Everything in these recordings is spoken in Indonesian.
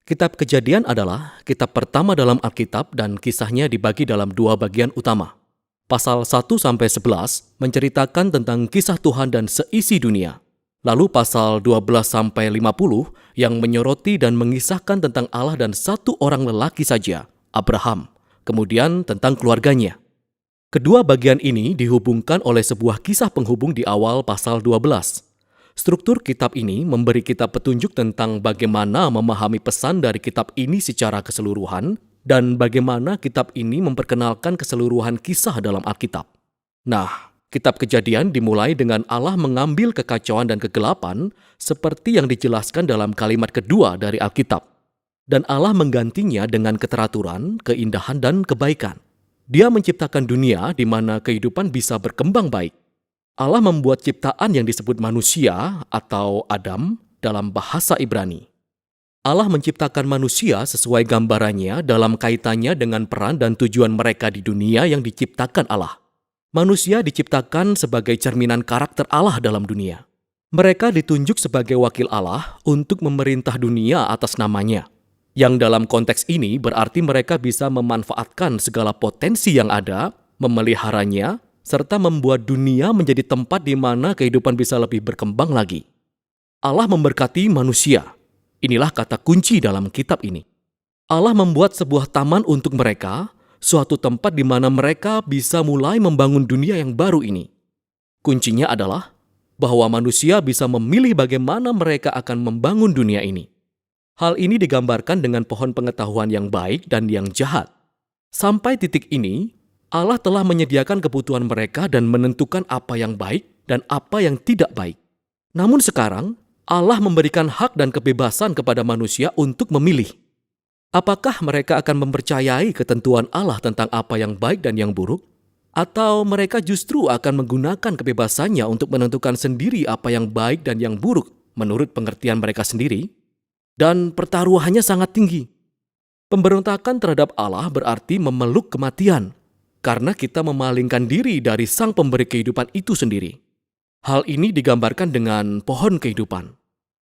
Kitab Kejadian adalah kitab pertama dalam Alkitab dan kisahnya dibagi dalam dua bagian utama. Pasal 1-11 menceritakan tentang kisah Tuhan dan seisi dunia. Lalu pasal 12-50 yang menyoroti dan mengisahkan tentang Allah dan satu orang lelaki saja, Abraham. Kemudian tentang keluarganya. Kedua bagian ini dihubungkan oleh sebuah kisah penghubung di awal pasal 12. Struktur kitab ini memberi kita petunjuk tentang bagaimana memahami pesan dari kitab ini secara keseluruhan dan bagaimana kitab ini memperkenalkan keseluruhan kisah dalam Alkitab. Nah, kitab Kejadian dimulai dengan Allah mengambil kekacauan dan kegelapan seperti yang dijelaskan dalam kalimat kedua dari Alkitab. Dan Allah menggantinya dengan keteraturan, keindahan, dan kebaikan. Dia menciptakan dunia di mana kehidupan bisa berkembang baik. Allah membuat ciptaan yang disebut manusia atau Adam dalam bahasa Ibrani. Allah menciptakan manusia sesuai gambarannya dalam kaitannya dengan peran dan tujuan mereka di dunia yang diciptakan Allah. Manusia diciptakan sebagai cerminan karakter Allah dalam dunia. Mereka ditunjuk sebagai wakil Allah untuk memerintah dunia atas namanya. Yang dalam konteks ini berarti mereka bisa memanfaatkan segala potensi yang ada, memeliharanya, serta membuat dunia menjadi tempat di mana kehidupan bisa lebih berkembang lagi. Allah memberkati manusia. Inilah kata kunci dalam kitab ini. Allah membuat sebuah taman untuk mereka, suatu tempat di mana mereka bisa mulai membangun dunia yang baru ini. Kuncinya adalah bahwa manusia bisa memilih bagaimana mereka akan membangun dunia ini. Hal ini digambarkan dengan pohon pengetahuan yang baik dan yang jahat. Sampai titik ini, Allah telah menyediakan kebutuhan mereka dan menentukan apa yang baik dan apa yang tidak baik. Namun sekarang, Allah memberikan hak dan kebebasan kepada manusia untuk memilih. Apakah mereka akan mempercayai ketentuan Allah tentang apa yang baik dan yang buruk? Atau mereka justru akan menggunakan kebebasannya untuk menentukan sendiri apa yang baik dan yang buruk menurut pengertian mereka sendiri? Dan pertaruhannya sangat tinggi. Pemberontakan terhadap Allah berarti memeluk kematian, karena kita memalingkan diri dari Sang Pemberi kehidupan itu sendiri. Hal ini digambarkan dengan pohon kehidupan.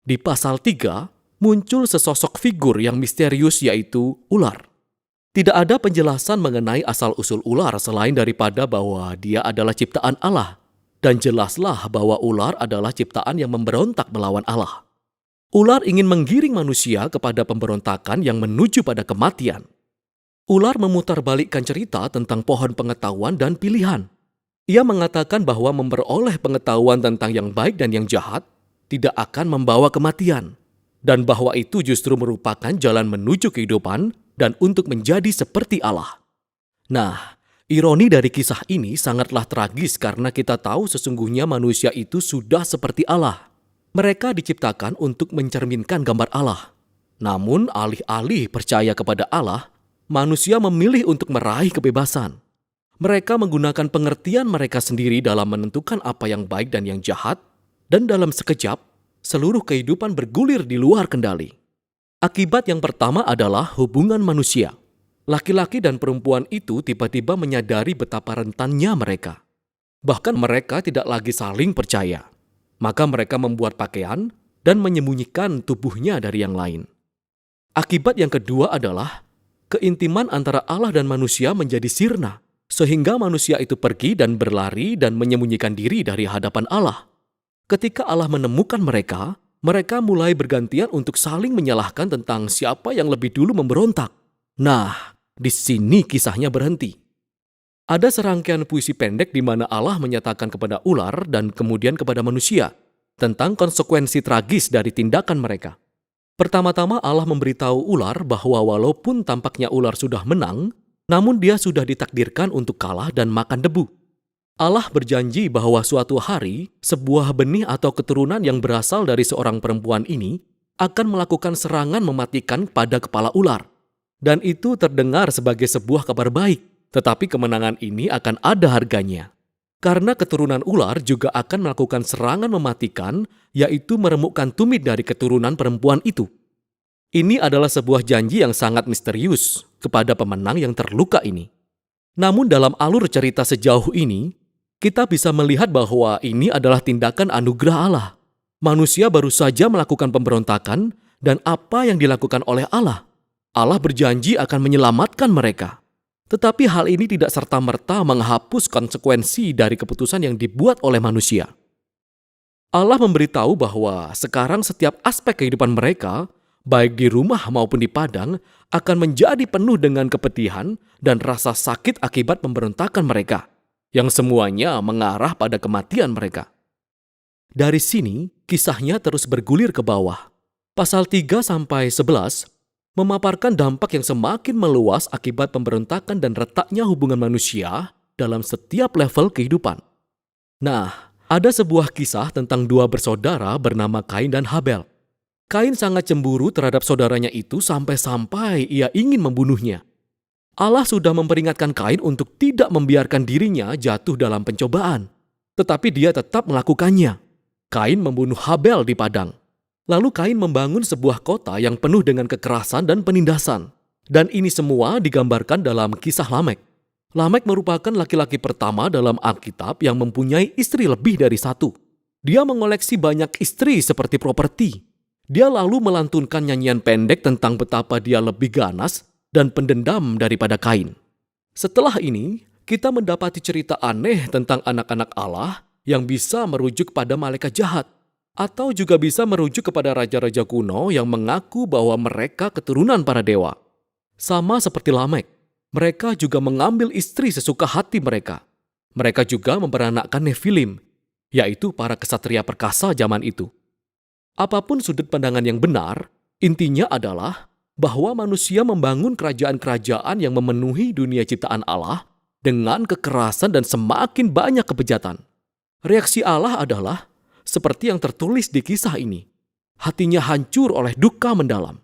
Di pasal 3, muncul sesosok figur yang misterius yaitu ular. Tidak ada penjelasan mengenai asal-usul ular selain daripada bahwa dia adalah ciptaan Allah. Dan jelaslah bahwa ular adalah ciptaan yang memberontak melawan Allah. Ular ingin menggiring manusia kepada pemberontakan yang menuju pada kematian. Ular memutarbalikkan cerita tentang pohon pengetahuan dan pilihan. Ia mengatakan bahwa memperoleh pengetahuan tentang yang baik dan yang jahat tidak akan membawa kematian, dan bahwa itu justru merupakan jalan menuju kehidupan dan untuk menjadi seperti Allah. Nah, ironi dari kisah ini sangatlah tragis karena kita tahu sesungguhnya manusia itu sudah seperti Allah. Mereka diciptakan untuk mencerminkan gambar Allah. Namun, alih-alih percaya kepada Allah, manusia memilih untuk meraih kebebasan. Mereka menggunakan pengertian mereka sendiri dalam menentukan apa yang baik dan yang jahat, dan dalam sekejap, seluruh kehidupan bergulir di luar kendali. Akibat yang pertama adalah hubungan manusia. Laki-laki dan perempuan itu tiba-tiba menyadari betapa rentannya mereka. Bahkan mereka tidak lagi saling percaya. Maka mereka membuat pakaian dan menyembunyikan tubuhnya dari yang lain. Akibat yang kedua adalah keintiman antara Allah dan manusia menjadi sirna, sehingga manusia itu pergi dan berlari dan menyembunyikan diri dari hadapan Allah. Ketika Allah menemukan mereka, mereka mulai bergantian untuk saling menyalahkan tentang siapa yang lebih dulu memberontak. Nah, di sini kisahnya berhenti. Ada serangkaian puisi pendek di mana Allah menyatakan kepada ular dan kemudian kepada manusia tentang konsekuensi tragis dari tindakan mereka. Pertama-tama Allah memberitahu ular bahwa walaupun tampaknya ular sudah menang, namun dia sudah ditakdirkan untuk kalah dan makan debu. Allah berjanji bahwa suatu hari sebuah benih atau keturunan yang berasal dari seorang perempuan ini akan melakukan serangan mematikan pada kepala ular. Dan itu terdengar sebagai sebuah kabar baik. Tetapi kemenangan ini akan ada harganya. Karena keturunan ular juga akan melakukan serangan mematikan, yaitu meremukkan tumit dari keturunan perempuan itu. Ini adalah sebuah janji yang sangat misterius kepada pemenang yang terluka ini. Namun dalam alur cerita sejauh ini, kita bisa melihat bahwa ini adalah tindakan anugerah Allah. Manusia baru saja melakukan pemberontakan, Dan apa yang dilakukan oleh Allah? Allah berjanji akan menyelamatkan mereka. Tetapi hal ini tidak serta-merta menghapus konsekuensi dari keputusan yang dibuat oleh manusia. Allah memberitahu bahwa sekarang setiap aspek kehidupan mereka, baik di rumah maupun di padang, akan menjadi penuh dengan kepedihan dan rasa sakit akibat pemberontakan mereka, yang semuanya mengarah pada kematian mereka. Dari sini, kisahnya terus bergulir ke bawah. Pasal 3-11 memaparkan dampak yang semakin meluas akibat pemberontakan dan retaknya hubungan manusia dalam setiap level kehidupan. Nah, ada sebuah kisah tentang dua bersaudara bernama Kain dan Habel. Kain sangat cemburu terhadap saudaranya itu sampai-sampai ia ingin membunuhnya. Allah sudah memperingatkan Kain untuk tidak membiarkan dirinya jatuh dalam pencobaan. Tetapi dia tetap melakukannya. Kain membunuh Habel di padang. Lalu Kain membangun sebuah kota yang penuh dengan kekerasan dan penindasan. Dan ini semua digambarkan dalam kisah Lamek. Lamek merupakan laki-laki pertama dalam Alkitab yang mempunyai istri lebih dari satu. Dia mengoleksi banyak istri seperti properti. Dia lalu melantunkan nyanyian pendek tentang betapa dia lebih ganas dan pendendam daripada Kain. Setelah ini, kita mendapati cerita aneh tentang anak-anak Allah yang bisa merujuk pada malaikat jahat, atau juga bisa merujuk kepada raja-raja kuno yang mengaku bahwa mereka keturunan para dewa. Sama seperti Lamek, mereka juga mengambil istri sesuka hati mereka. Mereka juga memperanakkan Nefilim, yaitu para kesatria perkasa zaman itu. Apapun sudut pandangan yang benar, intinya adalah bahwa manusia membangun kerajaan-kerajaan yang memenuhi dunia ciptaan Allah dengan kekerasan dan semakin banyak kebejatan. Reaksi Allah adalah seperti yang tertulis di kisah ini. Hatinya hancur oleh duka mendalam.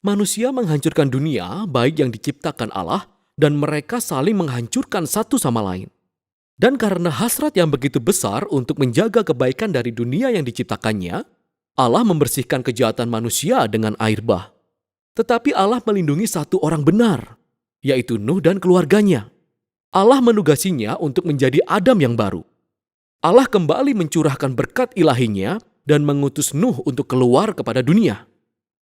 Manusia menghancurkan dunia baik yang diciptakan Allah dan mereka saling menghancurkan satu sama lain. Dan karena hasrat yang begitu besar untuk menjaga kebaikan dari dunia yang diciptakannya, Allah membersihkan kejahatan manusia dengan air bah. Tetapi Allah melindungi satu orang benar, yaitu Nuh dan keluarganya. Allah menugasinya untuk menjadi Adam yang baru. Allah kembali mencurahkan berkat ilahinya dan mengutus Nuh untuk keluar kepada dunia.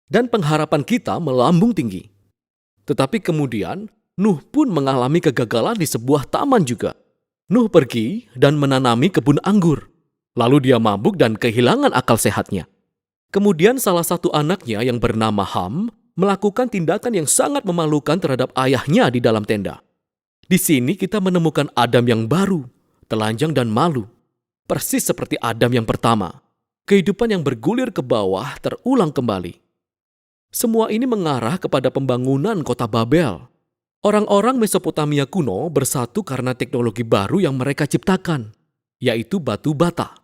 Dan pengharapan kita melambung tinggi. Tetapi kemudian, Nuh pun mengalami kegagalan di sebuah taman juga. Nuh pergi dan menanami kebun anggur. Lalu dia mabuk dan kehilangan akal sehatnya. Kemudian salah satu anaknya yang bernama Ham melakukan tindakan yang sangat memalukan terhadap ayahnya di dalam tenda. Di sini kita menemukan Adam yang baru, telanjang dan malu. Persis seperti Adam yang pertama, kehidupan yang bergulir ke bawah terulang kembali. Semua ini mengarah kepada pembangunan kota Babel. Orang-orang Mesopotamia kuno bersatu karena teknologi baru yang mereka ciptakan, yaitu batu bata.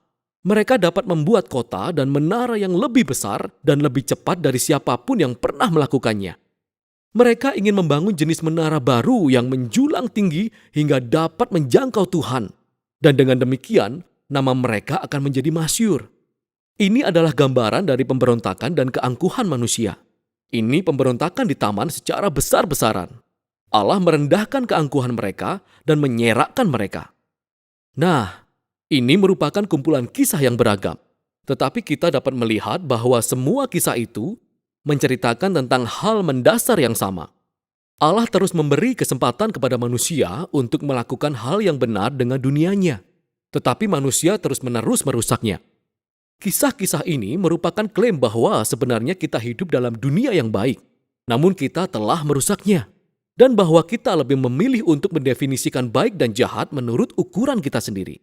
Mereka dapat membuat kota dan menara yang lebih besar dan lebih cepat dari siapapun yang pernah melakukannya. Mereka ingin membangun jenis menara baru yang menjulang tinggi hingga dapat menjangkau Tuhan. Dan dengan demikian, nama mereka akan menjadi masyhur. Ini adalah gambaran dari pemberontakan dan keangkuhan manusia. Ini pemberontakan di taman secara besar-besaran. Allah merendahkan keangkuhan mereka dan menyerakkan mereka. Nah, ini merupakan kumpulan kisah yang beragam. Tetapi kita dapat melihat bahwa semua kisah itu menceritakan tentang hal mendasar yang sama. Allah terus memberi kesempatan kepada manusia untuk melakukan hal yang benar dengan dunianya. Tetapi manusia terus-menerus merusaknya. Kisah-kisah ini merupakan klaim bahwa sebenarnya kita hidup dalam dunia yang baik, namun kita telah merusaknya. Dan bahwa kita lebih memilih untuk mendefinisikan baik dan jahat menurut ukuran kita sendiri.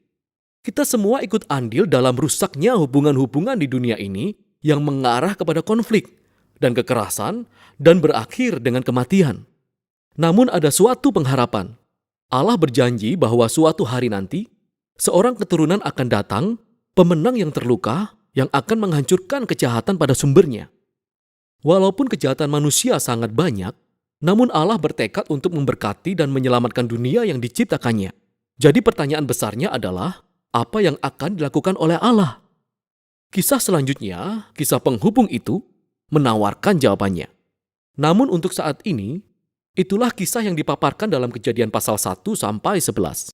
Kita semua ikut andil dalam rusaknya hubungan-hubungan di dunia ini yang mengarah kepada konflik dan kekerasan dan berakhir dengan kematian. Namun ada suatu pengharapan. Allah berjanji bahwa suatu hari nanti, seorang keturunan akan datang, pemenang yang terluka, yang akan menghancurkan kejahatan pada sumbernya. Walaupun kejahatan manusia sangat banyak, namun Allah bertekad untuk memberkati dan menyelamatkan dunia yang diciptakannya. Jadi pertanyaan besarnya adalah, apa yang akan dilakukan oleh Allah? Kisah selanjutnya, kisah penghubung itu, menawarkan jawabannya. Namun untuk saat ini, itulah kisah yang dipaparkan dalam Kejadian pasal 1-11.